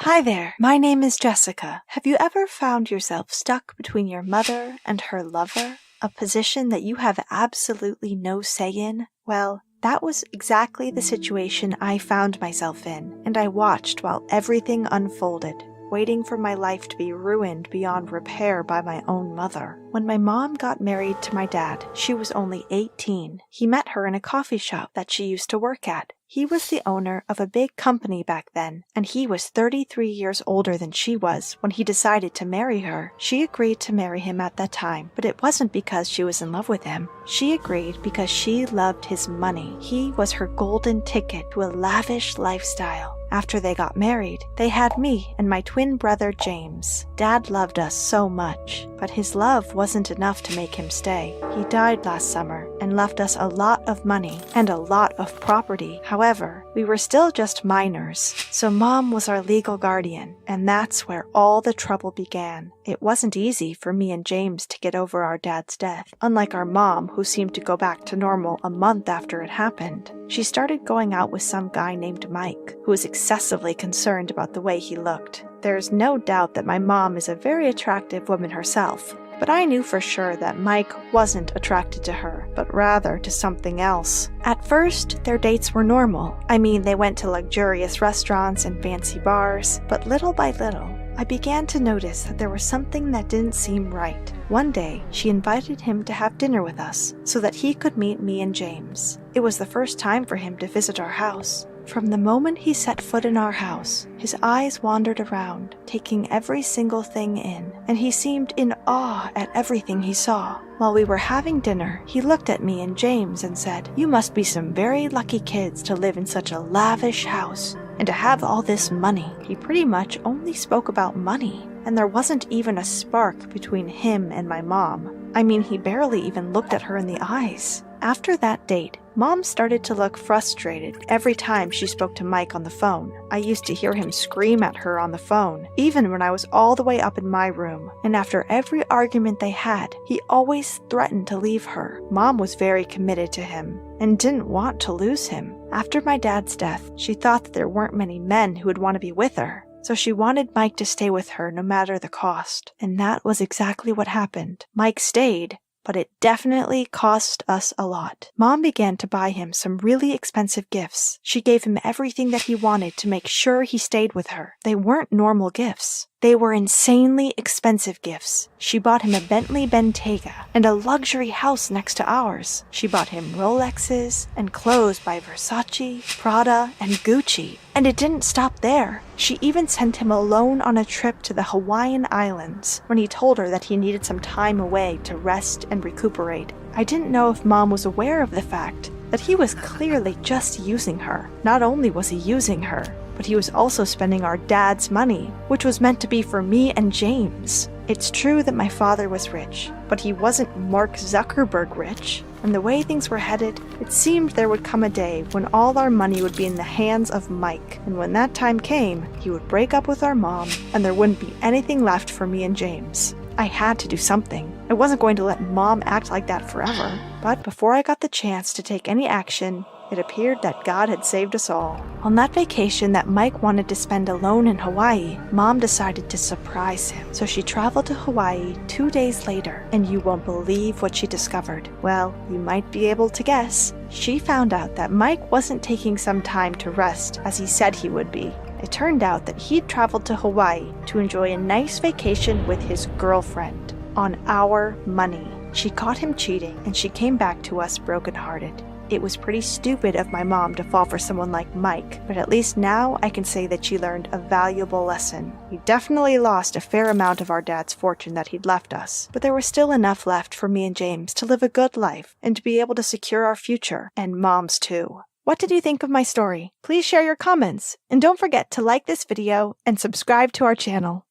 Hi there, my name is Jessica. Have you ever found yourself stuck between your mother and her lover? A position that you have absolutely no say in? Well, that was exactly the situation I found myself in, and I watched while everything unfolded, waiting for my life to be ruined beyond repair by my own mother. When my mom got married to my dad, she was only 18. He met her in a coffee shop that she used to work at. He was the owner of a big company back then, and he was 33 years older than she was when he decided to marry her. She agreed to marry him at that time, but it wasn't because she was in love with him. She agreed because she loved his money. He was her golden ticket to a lavish lifestyle. After they got married, they had me and my twin brother James. Dad loved us so much, but his love wasn't enough to make him stay. He died last summer and left us a lot of money and a lot of property. However, we were still just minors, so Mom was our legal guardian, and that's where all the trouble began. It wasn't easy for me and James to get over our dad's death, unlike our mom, who seemed to go back to normal a month after it happened. She started going out with some guy named Mike, who was excessively concerned about the way he looked. There's no doubt that my mom is a very attractive woman herself, but I knew for sure that Mike wasn't attracted to her, but rather to something else. At first, their dates were normal. I mean, they went to luxurious restaurants and fancy bars, but little by little, I began to notice that there was something that didn't seem right. One day, she invited him to have dinner with us so that he could meet me and James. It was the first time for him to visit our house. From the moment he set foot in our house, his eyes wandered around, taking every single thing in, and he seemed in awe at everything he saw. While we were having dinner, he looked at me and James and said, "You must be some very lucky kids to live in such a lavish house and to have all this money." He pretty much only spoke about money, and there wasn't even a spark between him and my mom. I mean, he barely even looked at her in the eyes. After that date, Mom started to look frustrated every time she spoke to Mike on the phone. I used to hear him scream at her on the phone, even when I was all the way up in my room. And after every argument they had, he always threatened to leave her. Mom was very committed to him and didn't want to lose him. After my dad's death, she thought that there weren't many men who would want to be with her, so she wanted Mike to stay with her no matter the cost. And that was exactly what happened. Mike stayed, but it definitely cost us a lot. Mom began to buy him some really expensive gifts. She gave him everything that he wanted to make sure he stayed with her. They weren't normal gifts. They were insanely expensive gifts. She bought him a Bentley Bentayga and a luxury house next to ours. She bought him Rolexes and clothes by Versace, Prada, and Gucci. And it didn't stop there. She even sent him alone on a trip to the Hawaiian Islands when he told her that he needed some time away to rest and recuperate. I didn't know if Mom was aware of the fact that he was clearly just using her. Not only was he using her, but he was also spending our dad's money, which was meant to be for me and James. It's true that my father was rich, but he wasn't Mark Zuckerberg rich. And the way things were headed, it seemed there would come a day when all our money would be in the hands of Mike. And when that time came, he would break up with our mom, and there wouldn't be anything left for me and James. I had to do something. I wasn't going to let Mom act like that forever. But before I got the chance to take any action, it appeared that God had saved us all. On that vacation that Mike wanted to spend alone in Hawaii, Mom decided to surprise him. So she traveled to Hawaii 2 days later, and you won't believe what she discovered. Well, you might be able to guess. She found out that Mike wasn't taking some time to rest as he said he would be. It turned out that he'd traveled to Hawaii to enjoy a nice vacation with his girlfriend on our money. She caught him cheating, and she came back to us brokenhearted. It was pretty stupid of my mom to fall for someone like Mike, but at least now I can say that she learned a valuable lesson. We definitely lost a fair amount of our dad's fortune that he'd left us, but there was still enough left for me and James to live a good life and to be able to secure our future, and Mom's too. What did you think of my story? Please share your comments, and don't forget to like this video and subscribe to our channel.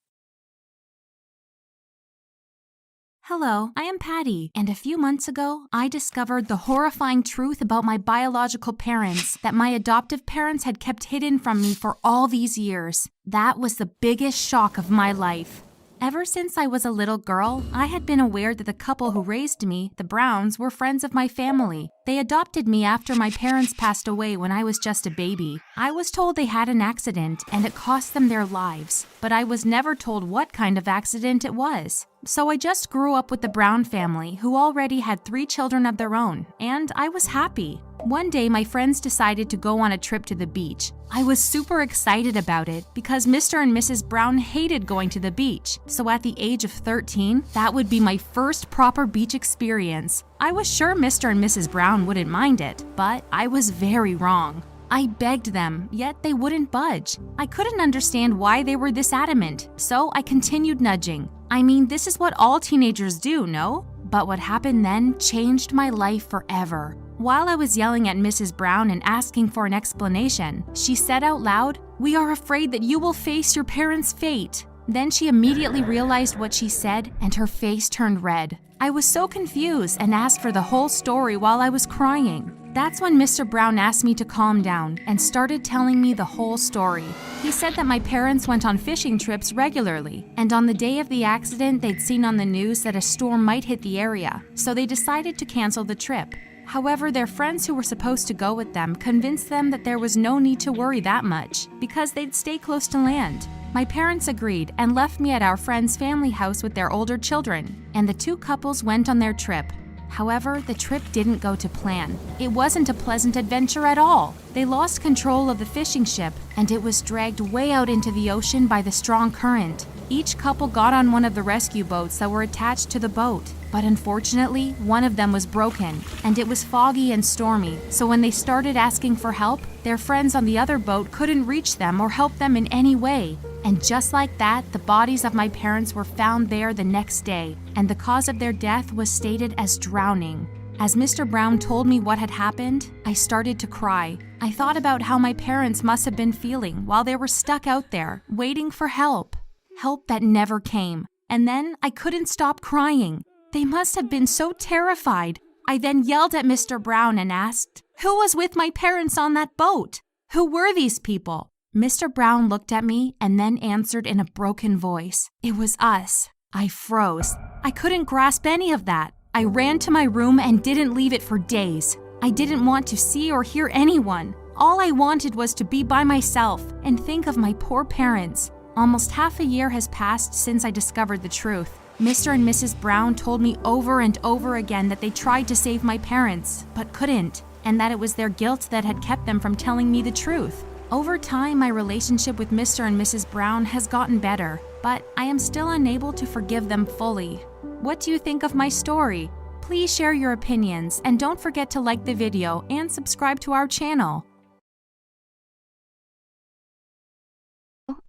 Hello, I am Patty, and a few months ago, I discovered the horrifying truth about my biological parents that my adoptive parents had kept hidden from me for all these years. That was the biggest shock of my life. Ever since I was a little girl, I had been aware that the couple who raised me, the Browns, were friends of my family. They adopted me after my parents passed away when I was just a baby. I was told they had an accident and it cost them their lives, but I was never told what kind of accident it was. So I just grew up with the Brown family, who already had 3 children of their own, and I was happy. One day, my friends decided to go on a trip to the beach. I was super excited about it because Mr. and Mrs. Brown hated going to the beach. So at the age of 13, that would be my first proper beach experience. I was sure Mr. and Mrs. Brown wouldn't mind it, but I was very wrong. I begged them, yet they wouldn't budge. I couldn't understand why they were this adamant, so I continued nudging. I mean, this is what all teenagers do, no? But what happened then changed my life forever. While I was yelling at Mrs. Brown and asking for an explanation, she said out loud, "We are afraid that you will face your parents' fate." Then she immediately realized what she said and her face turned red. I was so confused and asked for the whole story while I was crying. That's when Mr. Brown asked me to calm down and started telling me the whole story. He said that my parents went on fishing trips regularly, and on the day of the accident, they'd seen on the news that a storm might hit the area, so they decided to cancel the trip. However, their friends who were supposed to go with them convinced them that there was no need to worry that much because they'd stay close to land. My parents agreed and left me at our friend's family house with their older children, and the 2 couples went on their trip. However, the trip didn't go to plan. It wasn't a pleasant adventure at all. They lost control of the fishing ship, and it was dragged way out into the ocean by the strong current. Each couple got on one of the rescue boats that were attached to the boat. But unfortunately, one of them was broken, and it was foggy and stormy, so when they started asking for help, their friends on the other boat couldn't reach them or help them in any way. And just like that, the bodies of my parents were found there the next day, and the cause of their death was stated as drowning. As Mr. Brown told me what had happened, I started to cry. I thought about how my parents must have been feeling while they were stuck out there, waiting for help. Help that never came. And then I couldn't stop crying. They must have been so terrified. I then yelled at Mr. Brown and asked, "Who was with my parents on that boat? Who were these people?" Mr. Brown looked at me and then answered in a broken voice, "It was us." I froze. I couldn't grasp any of that. I ran to my room and didn't leave it for days. I didn't want to see or hear anyone. All I wanted was to be by myself and think of my poor parents. Almost half a year has passed since I discovered the truth. Mr. and Mrs. Brown told me over and over again that they tried to save my parents, but couldn't, and that it was their guilt that had kept them from telling me the truth. Over time, my relationship with Mr. and Mrs. Brown has gotten better, but I am still unable to forgive them fully. What do you think of my story? Please share your opinions, and don't forget to like the video and subscribe to our channel.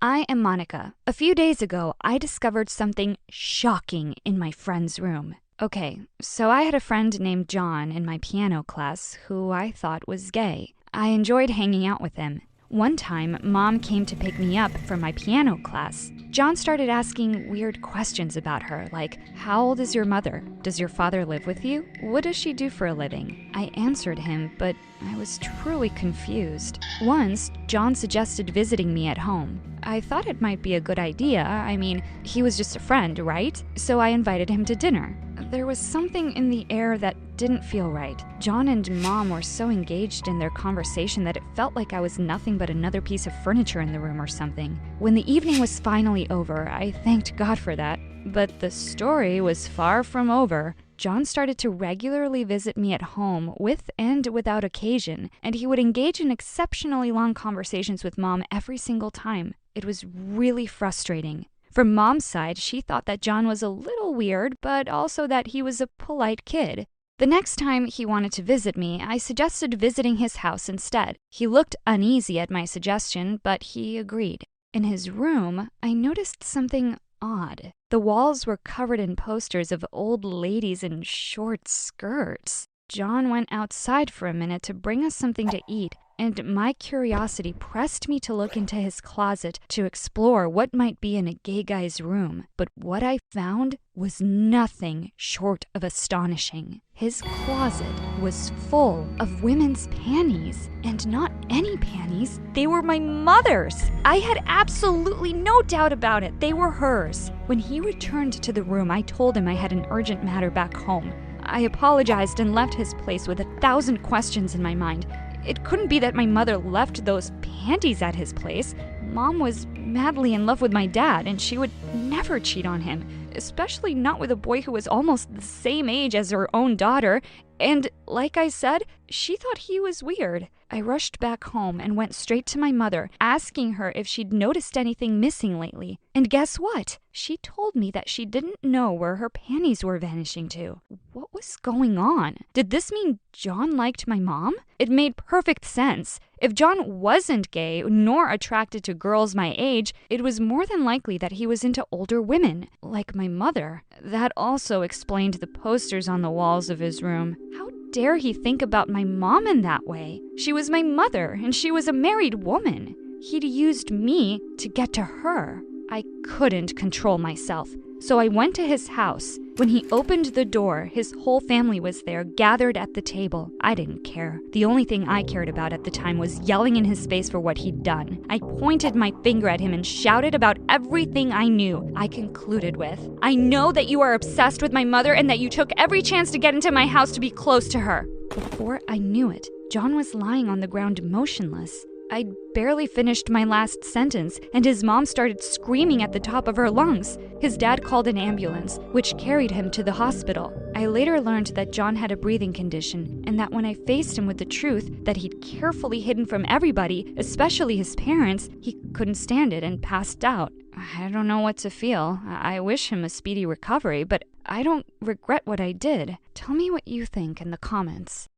I am Monica. A few days ago, I discovered something shocking in my friend's room. Okay, so I had a friend named John in my piano class who I thought was gay. I enjoyed hanging out with him. One time, Mom came to pick me up from my piano class. John started asking weird questions about her, like, "How old is your mother? Does your father live with you? What does she do for a living?" I answered him, but I was truly confused. Once, John suggested visiting me at home. I thought it might be a good idea. I mean, he was just a friend, right? So I invited him to dinner. There was something in the air that didn't feel right. John and Mom were so engaged in their conversation that it felt like I was nothing but another piece of furniture in the room or something. When the evening was finally over, I thanked God for that. But the story was far from over. John started to regularly visit me at home with and without occasion, and he would engage in exceptionally long conversations with Mom every single time. It was really frustrating. From Mom's side, she thought that John was a little weird, but also that he was a polite kid. The next time he wanted to visit me, I suggested visiting his house instead. He looked uneasy at my suggestion, but he agreed. In his room, I noticed something odd. The walls were covered in posters of old ladies in short skirts. John went outside for a minute to bring us something to eat, and my curiosity pressed me to look into his closet to explore what might be in a gay guy's room. But what I found was nothing short of astonishing. His closet was full of women's panties, and not any panties. They were my mother's. I had absolutely no doubt about it. They were hers. When he returned to the room, I told him I had an urgent matter back home. I apologized and left his place with 1,000 questions in my mind. It couldn't be that my mother left those panties at his place. Mom was madly in love with my dad, and she would never cheat on him, especially not with a boy who was almost the same age as her own daughter. And like I said, she thought he was weird. I rushed back home and went straight to my mother, asking her if she'd noticed anything missing lately. And guess what? She told me that she didn't know where her panties were vanishing to. What was going on? Did this mean John liked my mom? It made perfect sense. If John wasn't gay nor attracted to girls my age, it was more than likely that he was into older women, like my mother. That also explained the posters on the walls of his room. How dare he think about my mom in that way? She was my mother, and she was a married woman. He'd used me to get to her. I couldn't control myself, so I went to his house. When he opened the door, his whole family was there, gathered at the table. I didn't care. The only thing I cared about at the time was yelling in his face for what he'd done. I pointed my finger at him and shouted about everything I knew. I concluded with, "I know that you are obsessed with my mother and that you took every chance to get into my house to be close to her." Before I knew it, John was lying on the ground motionless. I'd barely finished my last sentence, and his mom started screaming at the top of her lungs. His dad called an ambulance, which carried him to the hospital. I later learned that John had a breathing condition, and that when I faced him with the truth that he'd carefully hidden from everybody, especially his parents, he couldn't stand it and passed out. I don't know what to feel. I wish him a speedy recovery, but I don't regret what I did. Tell me what you think in the comments.